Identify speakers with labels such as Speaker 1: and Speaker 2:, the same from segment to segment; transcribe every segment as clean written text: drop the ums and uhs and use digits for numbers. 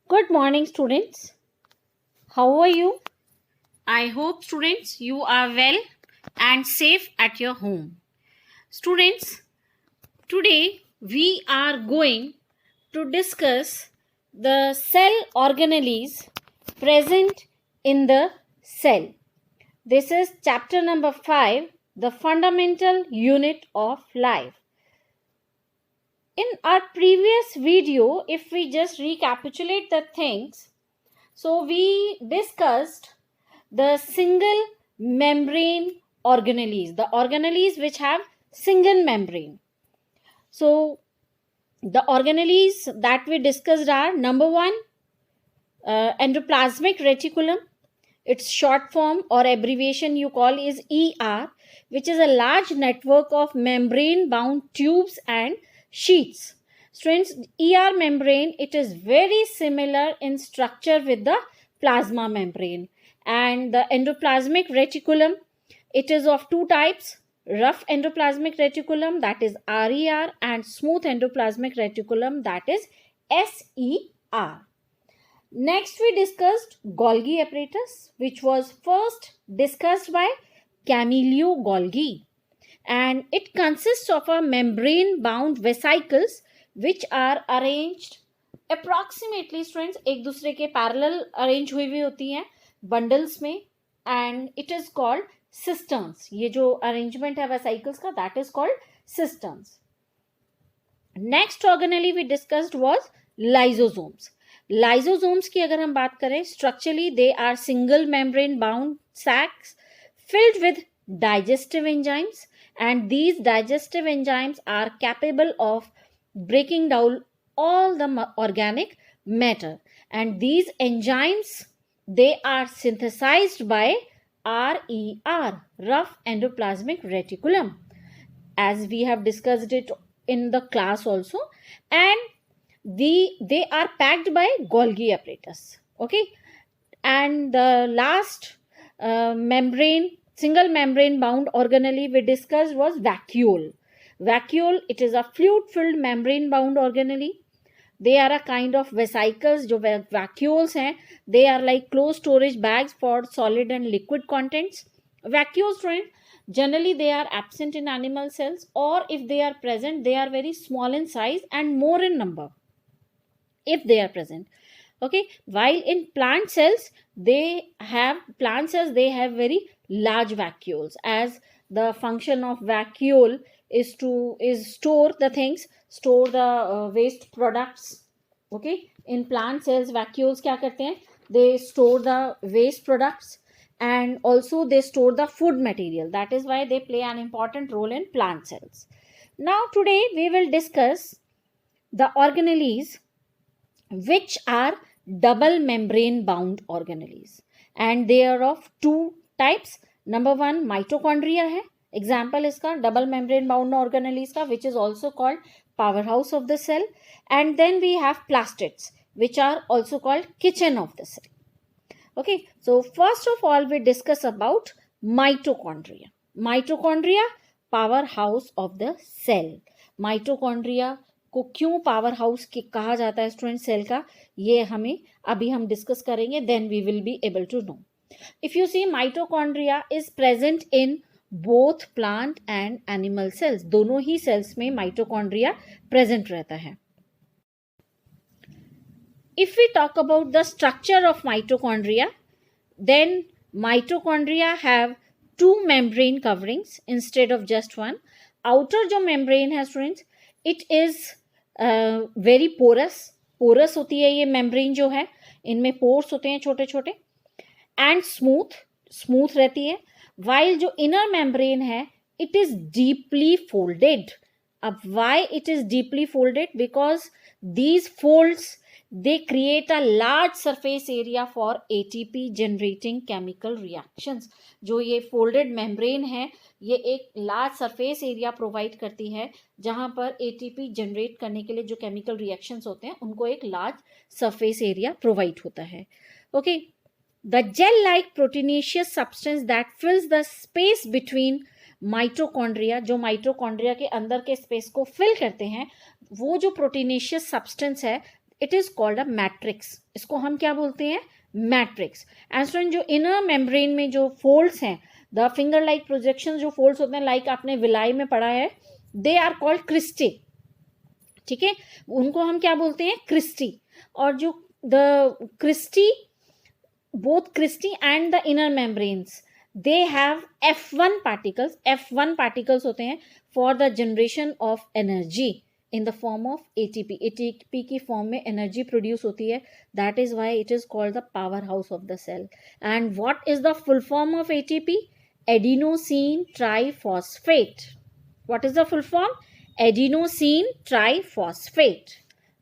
Speaker 1: Good morning, students. How are you? I hope, students, you are well and safe at your home. Students, today we are going to discuss the cell organelles present in the cell. This is chapter number 5, the fundamental unit of life. In our previous video, if we just recapitulate the things, so we discussed the single membrane organelles, the organelles which have single membrane. So the organelles that we discussed are number one, endoplasmic reticulum. Its short form or abbreviation you call is ER, which is a large network of membrane bound tubes and sheets. Students, ER membrane, it is very similar in structure with the plasma membrane. And the endoplasmic reticulum, it is of two types: rough endoplasmic reticulum, that is RER, and smooth endoplasmic reticulum, that is SER. Next, we discussed Golgi apparatus, which was first discussed by Camillo Golgi, and it consists of a membrane bound vesicles which are arranged approximately, students, एक दूसरे के parallel arrange हुई हुई होती हैं bundles में, and it is called cisterns. ये जो arrangement है vesicles का, that is called cisterns. Next organelle we discussed was lysosomes. Lysosomes की अगर हम बात करें, structurally they are single membrane bound sacs filled with digestive enzymes, and these digestive enzymes are capable of breaking down all the organic matter, and these enzymes, they are synthesized by RER, rough endoplasmic reticulum, as we have discussed it in the class also, and they are packed by Golgi apparatus. Okay, and the last single membrane bound organelle we discussed was vacuole. Vacuole, it is a fluid filled membrane bound organelle. They are a kind of vesicles. जो vacuoles हैं, they are like closed storage bags for solid and liquid contents. Vacuoles, generally they are absent in animal cells, or if they are present, they are very small in size and more in number if they are present. Okay, while in plant cells they have very large vacuoles, as the function of vacuole is store the waste products. Okay, in plant cells vacuoles क्या करते हैं, they store the waste products and also they store the food material. That is why they play an important role in plant cells. Now today we will discuss the organelles which are double membrane bound organelles, and they are of two types. Number one, mitochondria है, example इसका double membrane bound organelles का, which is also called powerhouse of the cell, and then we have plastids, which are also called kitchen of the cell. Okay, so first of all we discuss about mitochondria. Mitochondria, powerhouse of the cell. Mitochondria को क्यों power house कहा जाता है student cell का, ये हम discuss करेंगे, then we will be able to know. If you see, mitochondria is present in both plant and animal cells. दोनों ही सेल्स में माइटोकॉन्ड्रिया प्रेजेंट रहता है. If we talk about the structure of mitochondria, then mitochondria have two membrane coverings instead of just one. Outer जो membrane है students, it is very porous होती है ये मेम्ब्रेन जो है, इनमें पोर्स होते हैं छोटे छोटे, एंड स्मूथ रहती है. वाइल जो इनर मेम्ब्रेन है, इट इज डीपली फोल्डेड. अब why it is deeply folded? Because these folds they create a large surface area for ATP generating chemical reactions. जो ये folded membrane है, ये एक large surface area provide करती है, जहां पर ATP generate करने के लिए जो chemical reactions होते हैं, उनको एक large surface area provide होता है. Okay, the gel-like proteinaceous substance that fills the space between mitochondria, जो माइटोकॉन्ड्रिया के अंदर के स्पेस को फिल करते हैं, वो जो प्रोटीनेशियस सब्सटेंस है, it is called a matrix. इसको हम क्या बोलते हैं? मैट्रिक्स. एंड स्टूडेंट, जो इनर मेम्ब्रेन में जो फोल्ड्स हैं, द फिंगर लाइक प्रोजेक्शन जो फोल्ड्स होते हैं, लाइक आपने विलाई में पढ़ा है, दे आर कॉल्ड क्रिस्टी. ठीक है, उनको हम क्या बोलते हैं? क्रिस्टी. और जो the cristae, both cristae and the inner membranes, they have F1 particles. F1 particles होते हैं for the generation of energy in the form of ATP. ATP की form में energy produce होती है. That is why it is called the powerhouse of the cell. And what is the full form of ATP? Adenosine triphosphate. What is the full form? Adenosine triphosphate.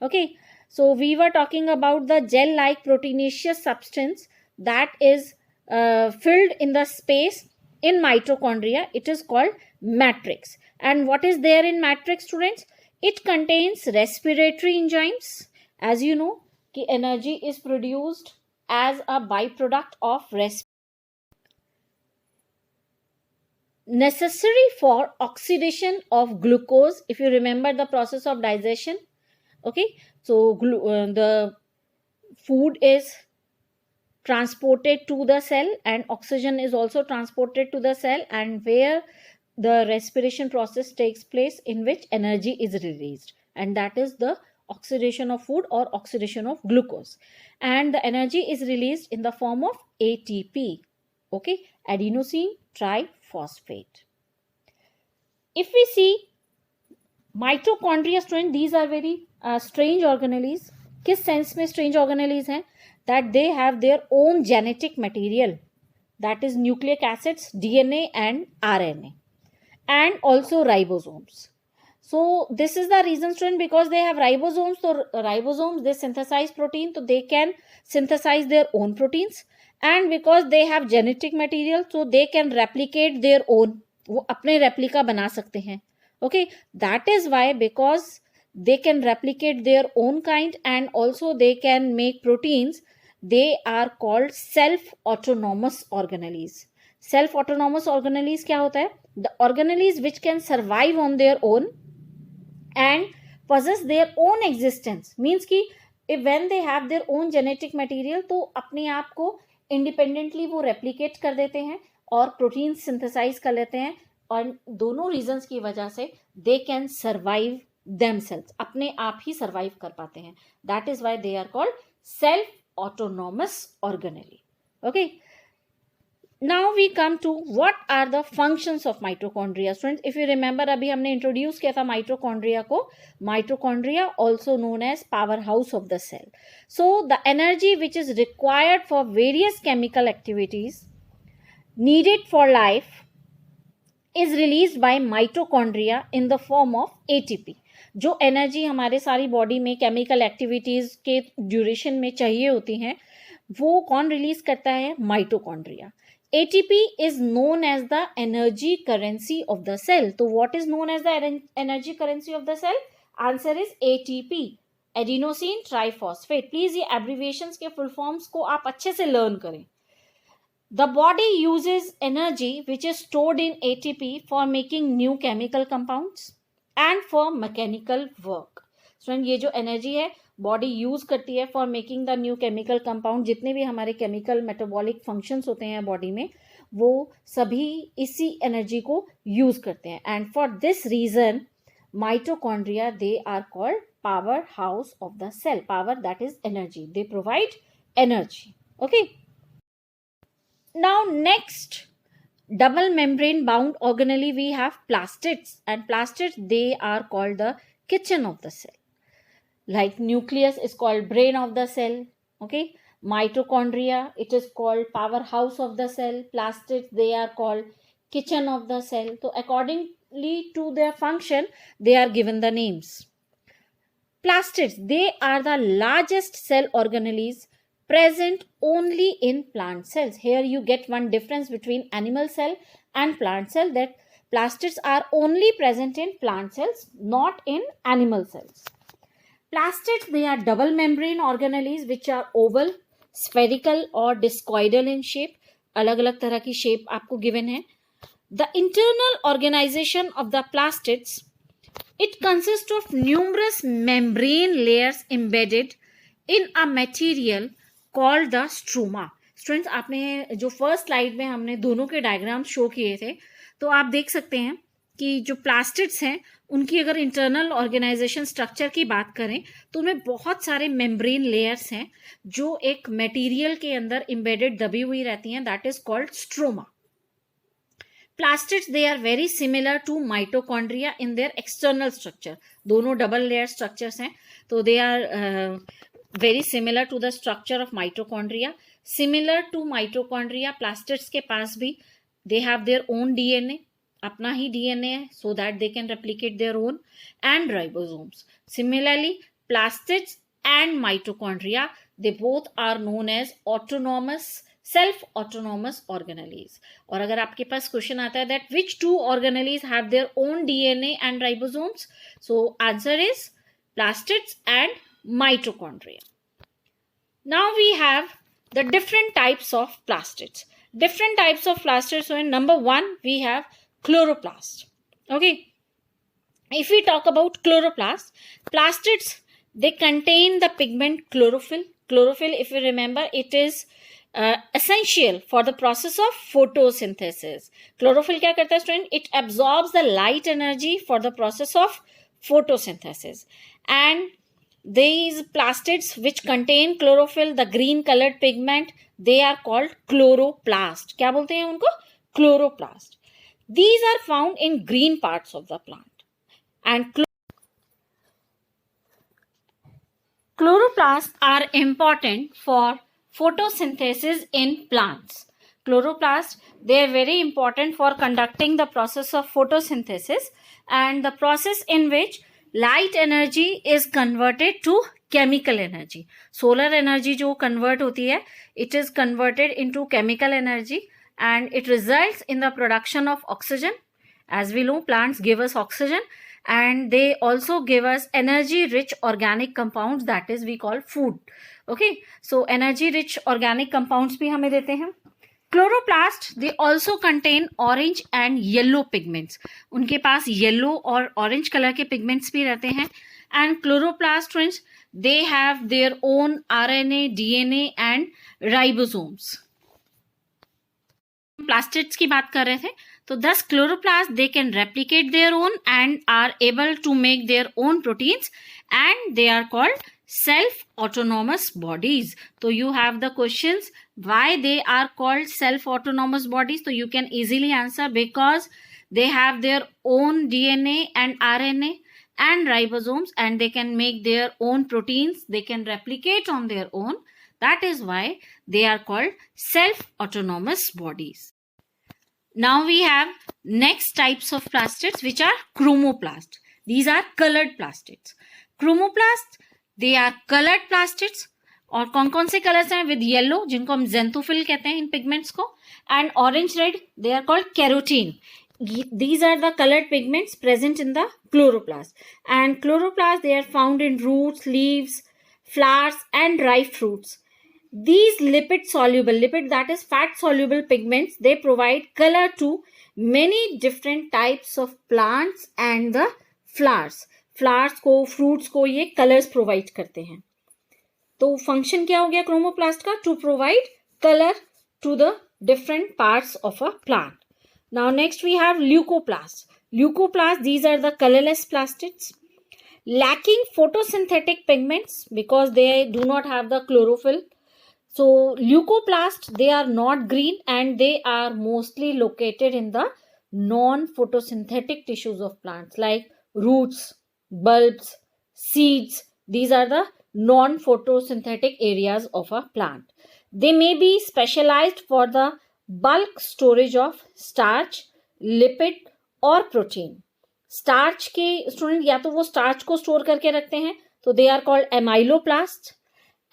Speaker 1: Okay, so we were talking about the gel-like proteinaceous substance that is filled in the space in mitochondria. It is called matrix. And what is there in matrix, students? It contains respiratory enzymes. As you know, ki energy is produced as a byproduct of necessary for oxidation of glucose. If you remember the process of digestion, okay, so the food is transported to the cell and oxygen is also transported to the cell, and where the respiration process takes place, in which energy is released, and that is the oxidation of food or oxidation of glucose. And the energy is released in the form of ATP. Okay, adenosine triphosphate. If we see mitochondria, student, these are very strange organelles. किस sense में strange organelles हैं? That they have their own genetic material, that is nucleic acids, DNA and RNA, and also ribosomes. So this is the reason, student, because they have ribosomes. So ribosomes, they synthesize protein, so they can synthesize their own proteins, and because they have genetic material, so they can replicate their own, वो अपने replica बना सकते हैं. Okay, that is why, because they can replicate their own kind and also they can make proteins, they are called self-autonomous organelles. Self-autonomous organelles क्या होता है? The organelles which can survive on their own and possess their own existence. Means कि when they have their own genetic material, तो अपने आप को independently वो replicate कर देते हैं और protein synthesize कर लेते हैं, और दोनों reasons की वजह से they can survive themselves, अपने आप ही survive कर पाते हैं. That is why they are called self-autonomous organelle. Okay, now we come to what are the functions of mitochondria. Students, if you remember, अभी हमने introduce किया था mitochondria को. Mitochondria also known as powerhouse of the cell. So the energy which is required for various chemical activities needed for life is released by mitochondria in the form of ATP. जो energy हमारे सारी body में chemical activities के duration में चाहिए होती हैं, वो कौन रिलीज करता है? Mitochondria. ATP is known as the energy currency of the cell. तो what is known as the energy currency of the cell? Answer is ATP, adenosine triphosphate. Please ये abbreviations के full forms को आप अच्छे से learn करें. The body uses energy which is stored in ATP for making new chemical compounds and for mechanical work. So ये जो energy है बॉडी यूज करती है for making the new chemical compound. जितने भी हमारे केमिकल मेटाबॉलिक फंक्शंस होते हैं बॉडी में, वो सभी इसी एनर्जी को यूज करते हैं. And for this reason mitochondria, they are called power house of the cell. Power, that is energy, they provide energy. Okay, now next double membrane bound organelle we have plastids, and plastids, they are called the kitchen of the cell. Like nucleus is called brain of the cell. Okay, mitochondria, it is called powerhouse of the cell. Plastids, they are called kitchen of the cell. So accordingly to their function, they are given the names. Plastids, they are the largest cell organelles present only in plant cells. Here you get one difference between animal cell and plant cell, that plastids are only present in plant cells, not in animal cells. Plastids, they are double membrane organelles which are oval, spherical or discoidal in shape. अलग अलग तरह की shape आपको given है. The internal organization of the plastids, it consists of numerous membrane layers embedded in a material called the stroma. Students, आपने जो first slide में हमने दोनों के डायग्राम्स शो किए थे, तो आप देख सकते हैं कि जो प्लास्टिड्स हैं उनकी अगर इंटरनल ऑर्गेनाइजेशन स्ट्रक्चर की बात करें तो उनमें बहुत सारे मेम्ब्रेन लेयर्स हैं जो एक मटेरियल के अंदर एम्बेडेड दबी हुई रहती हैं, that is called stroma. Plastids, they are very similar to mitochondria in their external structure. दोनों double layer structures हैं, तो they are very similar to the structure of mitochondria. Similar to mitochondria, plastids के पास भी they have their own DNA, अपना ही DNA है, so that they can replicate their own, and ribosomes. Similarly, plastids and mitochondria, they both are known as autonomous, self autonomous organelles. और अगर आपके पास question आता है that which two organelles have their own DNA and ribosomes, so answer is plastids and mitochondria. Now we have the different types of plastids. Different types of plastids. So in number 1 we have chloroplast. Okay, if we talk about chloroplast, plastids, they contain the pigment chlorophyll. Chlorophyll, if you remember, it is essential for the process of photosynthesis. Chlorophyll क्या करता है student? It absorbs the light energy for the process of photosynthesis. And these plastids which contain chlorophyll, the green colored pigment, they are called chloroplast. क्या बोलते हैं उनको? Chloroplast. These are found in green parts of the plant. And chloroplasts are important for photosynthesis in plants. Chloroplasts, they are very important for conducting the process of photosynthesis and the process in which light energy is converted to chemical energy. Solar energy जो convert होती है, it is converted into chemical energy and it results in the production of oxygen. As we know, plants give us oxygen and they also give us energy rich organic compounds, that is we call food. Okay, so energy rich organic compounds भी हमें देते हैं. Chloroplast, they also contain orange and yellow pigments. उनके पास yellow और orange color के pigments भी रहते हैं. And chloroplast, friends, they have their own RNA, DNA and ribosomes. Plastids की बात कर रहे थे, तो thus chloroplast, they can replicate their own and are able to make their own proteins and they are called self-autonomous bodies. So you have the questions why they are called self-autonomous bodies. So you can easily answer because they have their own DNA and RNA and ribosomes and they can make their own proteins. They can replicate on their own. That is why they are called self-autonomous bodies. Now we have next types of plastids which are chromoplast. These are colored plastids. Chromoplast, they are colored plastids. और कौन कौन से colours हैं? With yellow, जिनको हम xanthophyll कहते हैं इन पिगमेंट्स को, and orange red, they are called carotene. These are the colored pigments present in the chloroplast. And chloroplast, they are found in roots, leaves, flowers and ripe fruits. These lipid soluble, lipid that is fat soluble pigments, they provide color to many different types of plants and the flowers. Flowers को, fruits को ये colors provide करते हैं. तो function क्या हो गया chromoplast का? To provide color to the different parts of a plant. Now next we have leucoplasts. Leucoplasts, these are the colorless plastids lacking photosynthetic pigments because they do not have the chlorophyll. So leucoplasts, they are not green and they are mostly located in the non-photosynthetic tissues of plants like roots, bulbs, seeds. These are the non-photosynthetic areas of a plant. They may be specialized for the bulk storage of starch, lipid और protein. Starch के student या तो वो starch को store करके रखते हैं तो they are called amyloplast,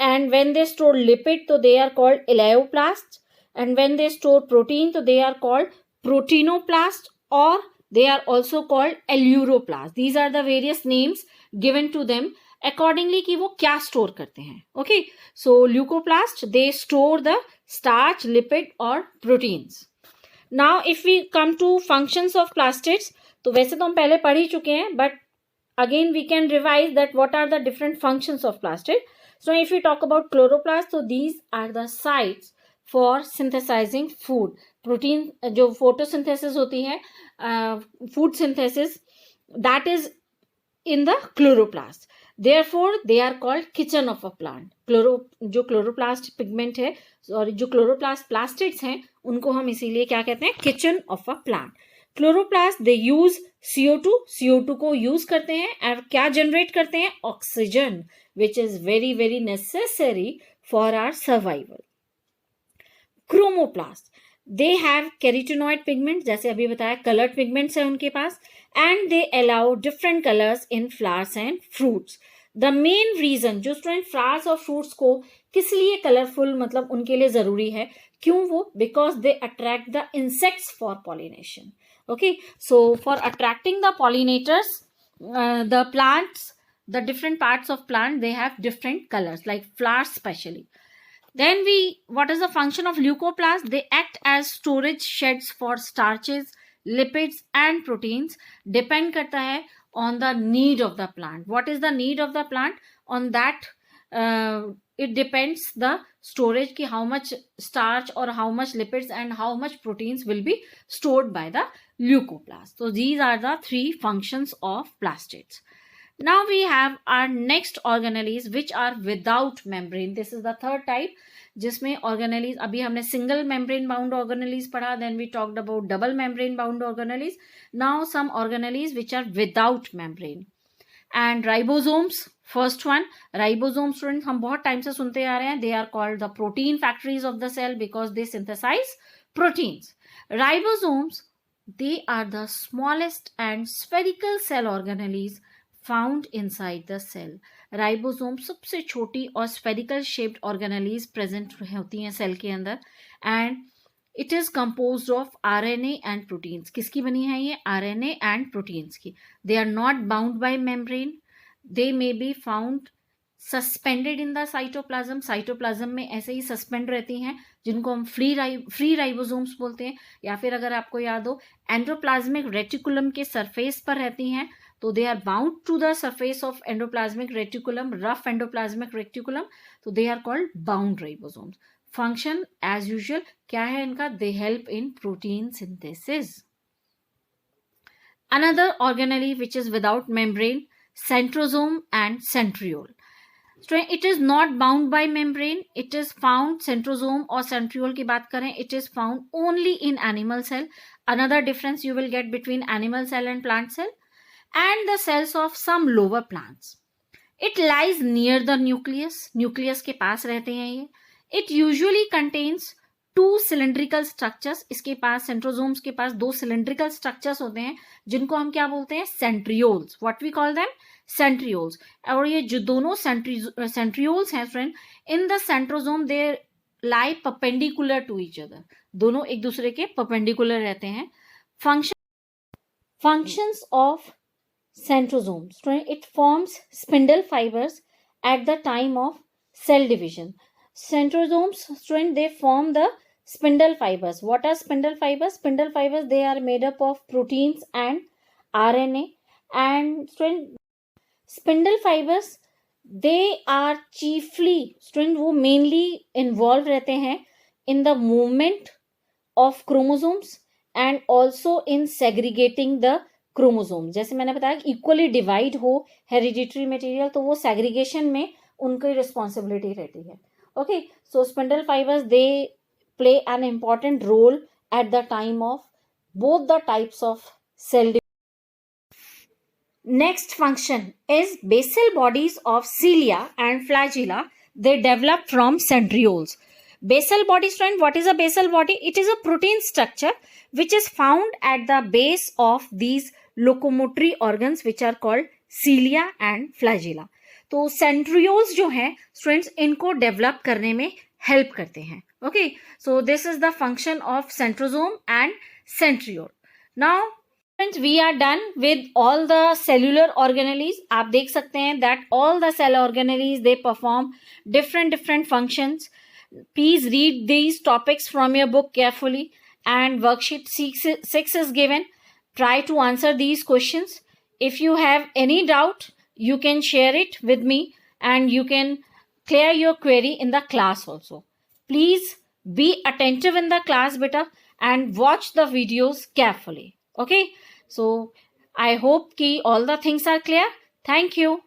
Speaker 1: and when they store lipid तो they are called elaioplast, and when they store protein तो दे आर कॉल्ड प्रोटीनोप्लास्ट और they are also called aleuroplast. These are the various names given to them accordingly कि वो क्या store करते हैं. Okay, so leucoplast, they store the starch, lipid और proteins. Now if we come to functions of plastids, तो वैसे तो हम पहले पढ़ ही चुके हैं, but again we can revise that what are the different functions of plastid. So if we talk about chloroplast, so these are the sites for synthesizing food. Protein जो photosynthesis होती है, food synthesis, that is in the chloroplast. Therefore they are called kitchen of a plant. जो chloroplast pigment है, sorry जो chloroplast plastids हैं, उनको हम इसीलिए क्या कहते हैं, kitchen of a plant. Chloroplast they use CO2 को यूज करते हैं और क्या जनरेट करते हैं, oxygen, which is very very necessary for our survival. Chromoplast, they have carotenoid pigment, जैसे अभी बताया कलर्ड पिगमेंट्स है उनके पास, and they allow different colours in flowers and fruits. The main reason, जो स्टूडेंट फ्लावर्स और फ्रूट्स को किस लिए कलरफुल मतलब उनके लिए जरूरी है, क्यों वो, because they attract the insects for pollination. Okay, so for attracting the pollinators, the plants, the different parts of plant, they have different colors, like flowers specially. Then what is the function of leucoplasts? They act as storage sheds for starches, lipids and proteins. Depend करता है on the need of the plant. What is the need of the plant? On that it depends the storage ki how much starch or how much lipids and how much proteins will be stored by the leucoplast. So these are the three functions of plastids. Now we have our next organelles which are without membrane. This is the third type, जिसमें organelles, अभी हमने single membrane bound organelles पढ़ा, then we talked about double membrane bound organelles. Now some organelles which are without membrane. And ribosomes, first one, ribosomes students हम बहुत time से सुनते आ रहे हैं, they are called the protein factories of the cell because they synthesize proteins. Ribosomes, they are the smallest and spherical cell organelles found inside the cell. Ribosome सबसे छोटी और spherical shaped organelles present होती हैं cell के अंदर, and it is composed of RNA and proteins. किसकी बनी है ये, RNA एंड प्रोटीन्स की. They are not bound by membrane, they may be found suspended in the cytoplasm. Cytoplasm में ऐसे ही सस्पेंड रहती हैं, जिनको हम फ्री राइबोसोम्स बोलते हैं. या फिर अगर आपको याद हो, एंडोप्लाज्मिक रेटिकुलम के सरफेस पर रहती हैं, तो they are bound to the surface of endoplasmic reticulum, rough endoplasmic reticulum, तो they are called bound ribosomes. Function as usual क्या है इनका, they help in protein synthesis. Another organelle which is without membrane, centrosome and centriole. It is not bound by membrane. It is found, centrosome और centriole की बात करें, it is found only in animal cell. Another difference you will get between animal cell and plant cell, and the cells of some lower plants. It lies near the nucleus. Nucleus के पास रहते हैं ये. It usually contains two cylindrical structures. इसके पास centrosomes के पास दो cylindrical structures होते हैं, जिनको हम क्या बोलते हैं, centrioles. What we call them? Centrioles. और ये जो दोनों सेंट्रियोल्स हैं friend, in the centrosome they lie perpendicular to each other. दोनों एक दूसरे के परपेंडिकुलर रहते हैं. Functions of centrosomes, it forms spindle fibres at the time of cell division. Centrosomes, student, they form the spindle fibers. What are spindle fibers? Spindle fibers, they are made up of proteins and RNA. And student, spindle fibers, they are chiefly, student, वो mainly involved रहते हैं in the movement of chromosomes and also in segregating the chromosome. जैसे मैंने बताया equally divide हो hereditary material, तो वो segregation में उनकी responsibility रहती है. Okay, so spindle fibers, they play an important role at the time of both the types of cell division. Next function is basal bodies of cilia and flagella. They develop from centrioles. Basal body, student, what is a basal body? It is a protein structure which is found at the base of these locomotory organs which are called cilia and flagella. तो centrioles जो हैं students, इनको develop करने में help करते हैं. Okay, so this is the function of centrosome and centriole. Now friends, we are done with all the cellular organelles. आप देख सकते हैं that all the cell organelles, they perform different functions. Please read these topics from your book carefully, and worksheet 6 is given. Try to answer these questions. if you have any doubt, you can share it with me and you can clear your query in the class also. Please be attentive in the class, beta, and watch the videos carefully. Okay, so I hope ki all the things are clear. Thank you.